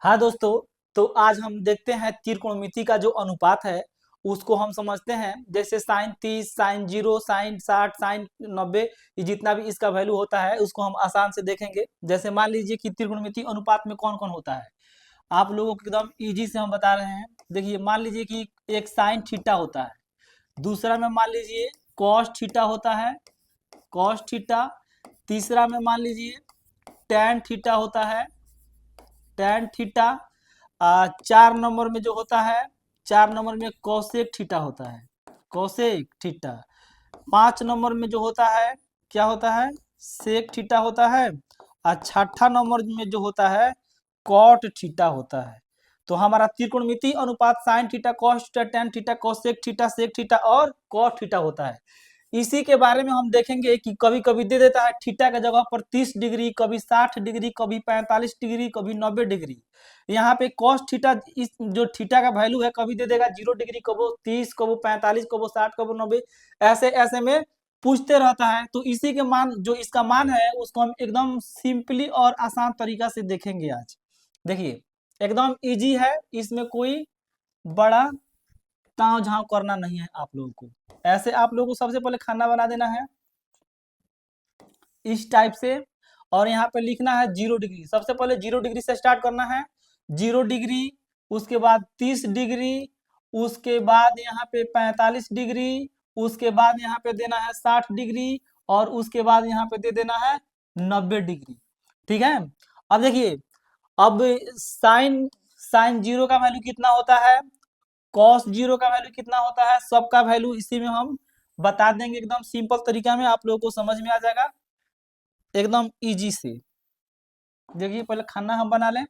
हाँ दोस्तों, तो आज हम देखते हैं त्रिकोणमिति का जो अनुपात है उसको हम समझते हैं। जैसे साइन 30, साइन 0, साइन 60, साइन 90, ये जितना भी इसका वैल्यू होता है उसको हम आसान से देखेंगे। जैसे मान लीजिए कि त्रिकोणमिति अनुपात में कौन कौन होता है, आप लोगों को एकदम इजी से हम बता रहे हैं। देखिए, मान लीजिए कि एक साइन थीटा होता है, दूसरा में मान लीजिए कॉस थीटा होता है, कॉस थीटा। तीसरा में मान लीजिए टैन थीटा होता है, टैन थीटा। 4 नंबर में जो होता है, 4 नंबर में कोसेक थीटा होता है, कोसेक थीटा। 5 नंबर में जो होता है क्या होता है, सेक थीटा होता है। और छठा नंबर में जो होता है कॉट थीटा होता है। तो हमारा त्रिकोणमिति अनुपात sine theta, cos theta, tan theta, cosec theta, sec theta और कॉट थीटा होता है। इसी के बारे में हम देखेंगे कि कभी कभी दे देता है थीटा के जगह पर 30 डिग्री, कभी 60 डिग्री, कभी 45 डिग्री, कभी 90 डिग्री। यहाँ पे कॉस थीटा, इस जो थीटा का वैल्यू है, कभी दे देगा 0 डिग्री, कबो 30, कबो 45, कबो 60, कबो 90, ऐसे ऐसे में पूछते रहता है। तो इसी के मान, जो इसका मान है उसको हम एकदम सिंपली और आसान तरीका से देखेंगे आज। देखिए, एकदम इजी है, इसमें कोई बड़ा ताव झाव करना नहीं है आप लोगों को। ऐसे आप लोगों को सबसे पहले खाना बना देना है इस टाइप से, और यहाँ पे लिखना है 0 डिग्री। सबसे पहले 0 डिग्री से स्टार्ट करना है, 0 डिग्री, उसके बाद 30 डिग्री, उसके बाद यहाँ पे 45 डिग्री, उसके बाद यहाँ पे देना है 60 डिग्री, और उसके बाद यहाँ पे दे देना है 90 डिग्री। ठीक है। अब देखिए, अब साइन साइन 0 का वैल्यू कितना होता है, कॉस 0 का वैल्यू कितना होता है, सबका वैल्यू इसी में हम बता देंगे। एकदम सिंपल तरीका में आप लोगों को समझ में आ जाएगा, एकदम इजी से। देखिए, पहले खाना हम बना लें।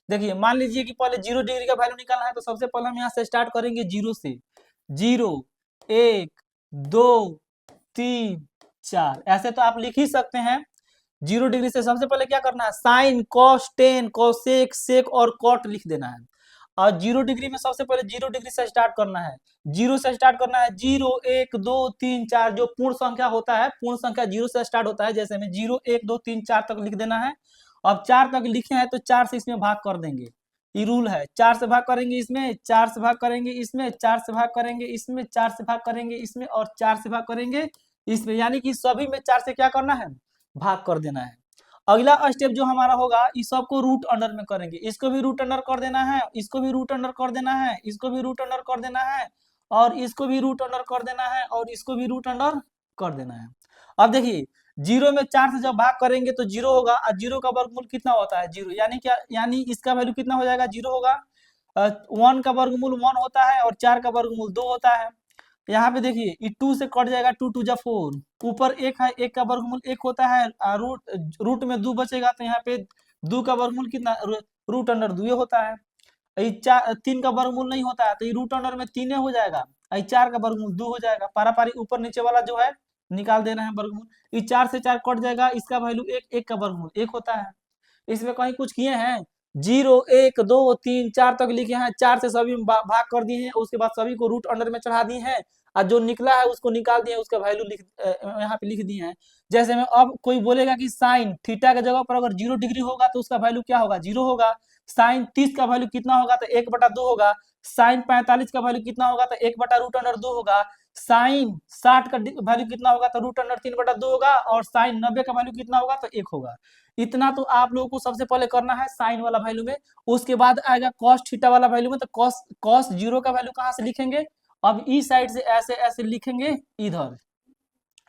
देखिए, मान लीजिए कि पहले 0 डिग्री का वैल्यू निकालना है, तो सबसे पहले हम यहाँ से स्टार्ट करेंगे 0 से। 0, 1, 2, 3, 4, ऐसे तो आप लिख ही सकते हैं। 0 डिग्री से सबसे पहले क्या करना है, साइन, कॉस, टेन, कोसेक, सेक और कॉट लिख देना है। और 0 डिग्री में सबसे पहले 0 डिग्री से स्टार्ट करना है, 0 से स्टार्ट करना है। 0, 1, 2, 3, 4, जो पूर्ण संख्या होता है, पूर्ण संख्या 0 से स्टार्ट होता है। जैसे में 0, 1, 2, 3, 4 तक लिख देना है। अब 4 तक लिखे हैं तो 4 से इसमें भाग कर देंगे, ये रूल है। 4 से भाग करेंगे इसमें, 4 से भाग करेंगे इसमें, 4 से भाग करेंगे इसमें, 4 से भाग करेंगे इसमें, और 4 से भाग करेंगे इसमें। यानी कि सभी में 4 से क्या करना है, भाग कर देना है। अगला स्टेप जो हमारा होगा, इस सबको रूट अंडर में करेंगे। इसको भी रूट अंडर कर देना है, इसको भी रूट अंडर कर देना है, इसको भी रूट अंडर कर देना है, और इसको भी रूट अंडर कर देना है, और इसको भी रूट अंडर कर देना है। अब देखिए, 0 में 4 से जब भाग करेंगे तो 0 होगा, और 0 का वर्गमूल कितना होता है, 0। यानी क्या, यानी इसका वैल्यू कितना हो जाएगा, 0 होगा। 1 का वर्गमूल 1 होता है, और 4 का वर्गमूल 2 होता है। यहाँ पे देखिए, ये 2 से कट जाएगा, 2 2 जा 4, ऊपर 1 है, 1 का वर्गमूल 1 होता है, रूट में 2 बचेगा, तो यहाँ पे 2 का वर्गमूल कितना, रूट अंडर 2 होता है। ये 3 का वर्गमूल नहीं होता है, तो ये रूट अंडर में 3 हो जाएगा। ये 4 का वर्गमूल 2 हो जाएगा, पारापारी ऊपर नीचे वाला जो है निकाल देना है वर्गमूल। ये 4 से 4 कट जाएगा, इसका वैल्यू 1, 1 का वर्गमूल 1 होता है। इसमें कहीं कुछ किए हैं, 0, 1, 2, 3, 4 तक लिखे हैं, 4 से सभी में भाग कर दिए हैं, उसके बाद सभी को रूट अंडर में चढ़ा दिए हैं, और जो निकला है उसको निकाल दिए, उसका वैल्यू यहाँ पे लिख दिए हैं। जैसे में अब कोई बोलेगा कि साइन थीटा के जगह पर अगर 0 डिग्री होगा तो उसका वैल्यू क्या होगा, 0 होगा। साइन 30 का वैल्यू कितना होगा, तो 1/2 होगा। साइन 45 का वैल्यू कितना होगा, तो 1/√2 होगा। साइन 60 का वैल्यू कितना होगा, तो √3/2 होगा। और साइन 90 का वैल्यू कितना होगा, तो 1 होगा। इतना तो आप लोगों को सबसे पहले करना है साइन वाला वैल्यू में। उसके बाद आएगा कॉस थीटा वाला वैल्यू में, तो कॉस 0 का वैल्यू कहाँ से लिखेंगे, अब इस साइड से ऐसे ऐसे लिखेंगे इधर।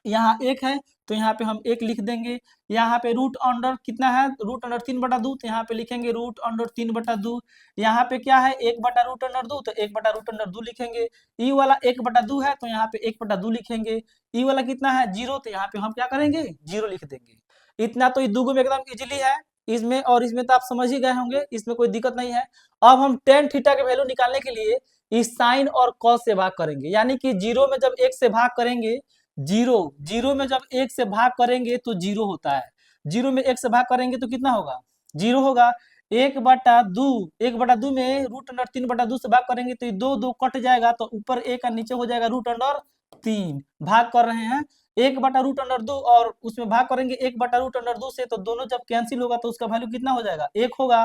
यहाँ 1 है तो यहाँ पे हम 1 लिख देंगे। यहाँ पे रूट अंडर कितना है, √3/2, तो यहाँ पे लिखेंगे √3/2। यहाँ पे क्या है, 1/√2, तो 1/√2 लिखेंगे। ई वाला 1/2 है तो यहाँ पे 1/2 लिखेंगे। ई वाला कितना है, 0, तो यहाँ पे हम क्या करेंगे, 0 लिख देंगे। इतना तो ये दुगो में एकदम इजीली है। इसमें और इसमें तो आप समझ ही गए होंगे, इसमें कोई दिक्कत नहीं है। अब हम टेन थीटा के वैल्यू निकालने के लिए इस साइन और कॉस से भाग करेंगे। यानी कि 0 में जब 1 से भाग करेंगे, 0 में जब 1 से भाग करेंगे तो 0 होता है। 0 में 1 से भाग करेंगे तो कितना होगा, 0 होगा। 1/2, 1/2 में √3/2 से भाग करेंगे तो 2 2 कट जाएगा, तो ऊपर 1 और नीचे हो जाएगा √3। भाग कर रहे हैं 1/√2 और उसमें भाग करेंगे 1/√2 से, तो दोनों जब कैंसिल होगा तो उसका वैल्यू कितना हो जाएगा, 1 होगा।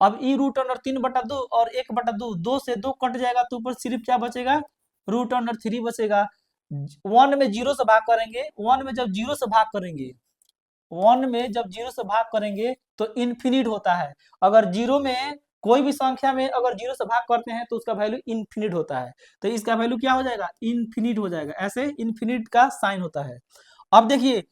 अब e√3/2 और 1/2, 2 से 2 कट जाएगा तो ऊपर सिर्फ क्या बचेगा, √3 बचेगा। 1 में 0 से भाग करेंगे, 1 में जब 0 से भाग करेंगे, 1 में जब 0 से भाग करेंगे तो इन्फिनिट होता है। अगर 0 में कोई भी संख्या में अगर 0 से भाग करते हैं तो उसका वैल्यू इन्फिनिट होता है, तो इसका वैल्यू क्या हो जाएगा, इन्फिनिट हो जाएगा। ऐसे इन्फिनिट का साइन होता है। अब देखिए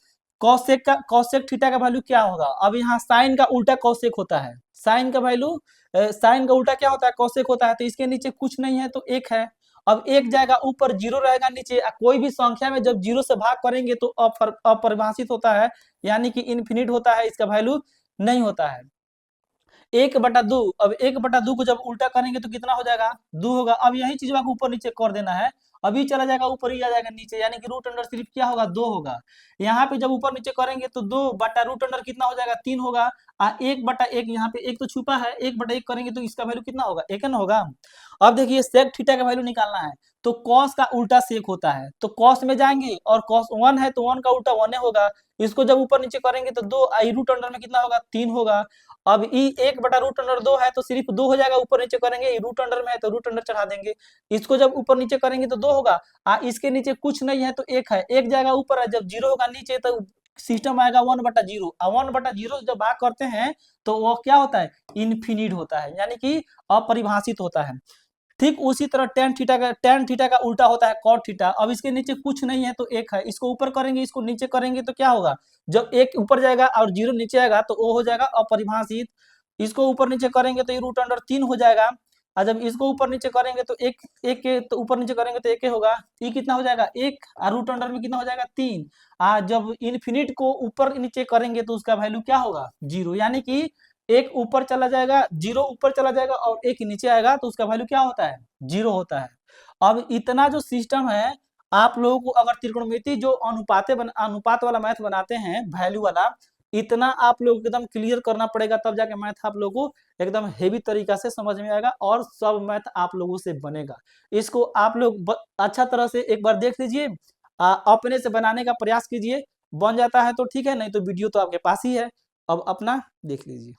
कॉसेक थीटा का वैल्यू क्या होगा। अब यहाँ साइन का उल्टा कॉसेक होता है, साइन का वैल्यू साइन का उल्टा क्या होता है, कॉसेक होता है। तो इसके नीचे कुछ नहीं है तो 1 है। अब 1 जाएगा ऊपर, 0 रहेगा नीचे। कोई भी संख्या में जब 0 से भाग करेंगे तो अपरिभाषित होता है, यानी कि इन्फिनिट होता है, इसका वैल्यू नहीं होता है। 1/2, अब 1/2 को जब उल्टा करेंगे तो कितना हो जाएगा, 2 होगा। अब यही चीज को ऊपर नीचे कर देना है, अभी चला जाएगा ऊपर ही आ जाएगा नीचे, यानी कि रूट अंडर सिर्फ क्या होगा, 2 होगा। यहाँ पे जब ऊपर नीचे करेंगे तो 2/√अंडर कितना हो जाएगा, 3 होगा। 1/1 यहाँ पे 1 तो छुपा है, 1/1 करेंगे तो इसका वैल्यू कितना होगा, 1 न होगा। अब देखिए सेक थीटा का वैल्यू निकालना है, तो कॉस का उल्टा सेक होता है, तो कॉस में जाएंगे और कॉस 1 है तो 1 का उल्टा 1 होगा। इसको जब ऊपर नीचे करेंगे तो 2 रूट अंडर में कितना होगा, 3 होगा। अब ई 1/√2 है तो सिर्फ 2 हो जाएगा, ऊपर नीचे करेंगे, रूट अंडर में है तो रूट अंडर चढ़ा देंगे। इसको जब ऊपर नीचे करेंगे तो 2 होगा। इसके नीचे कुछ नहीं है तो 1 है, 1 जाएगा ऊपर है, जब 0 होगा नीचे तो सिस्टम आएगा 1/0। 1/0 जब भाग करते हैं तो वो क्या होता है, इन्फिनिट होता है, यानी कि अपरिभाषित होता है। ठीक उसी तरह टेन थीटा का उल्टा होता है कॉट थीटा। अब इसके नीचे कुछ नहीं है तो 1 है, इसको ऊपर करेंगे इसको नीचे करेंगे तो क्या होगा, जब 1 ऊपर जाएगा और 0 नीचे आएगा तो वो हो जाएगा अपरिभाषित। इसको ऊपर नीचे करेंगे तो ये √3 हो जाएगा, और जब इसको ऊपर नीचे करेंगे तो एक एक के तो ऊपर नीचे करेंगे तो 1 होगा। ये कितना हो जाएगा, 1, और √अंडर में कितना हो जाएगा, 3। जब इन्फिनिट को ऊपर नीचे करेंगे तो उसका वैल्यू क्या होगा, 0, यानी कि 1 ऊपर चला जाएगा, 0 ऊपर चला जाएगा और 1 नीचे आएगा तो उसका वैल्यू क्या होता है, 0 होता है। अब इतना जो सिस्टम है, आप लोगों को अगर त्रिकोणमिति जो अनुपात वाला मैथ बनाते हैं, वैल्यू वाला, इतना आप लोगों को एकदम क्लियर करना पड़ेगा, तब जाके मैथ आप लोगों को एकदम हेवी तरीका से समझ में आएगा और सब मैथ आप लोगों से बनेगा। इसको आप लोग अच्छा तरह से एक बार देख लीजिए, अपने से बनाने का प्रयास कीजिए, बन जाता है तो ठीक है, नहीं तो वीडियो तो आपके पास ही है, अब अपना देख लीजिए।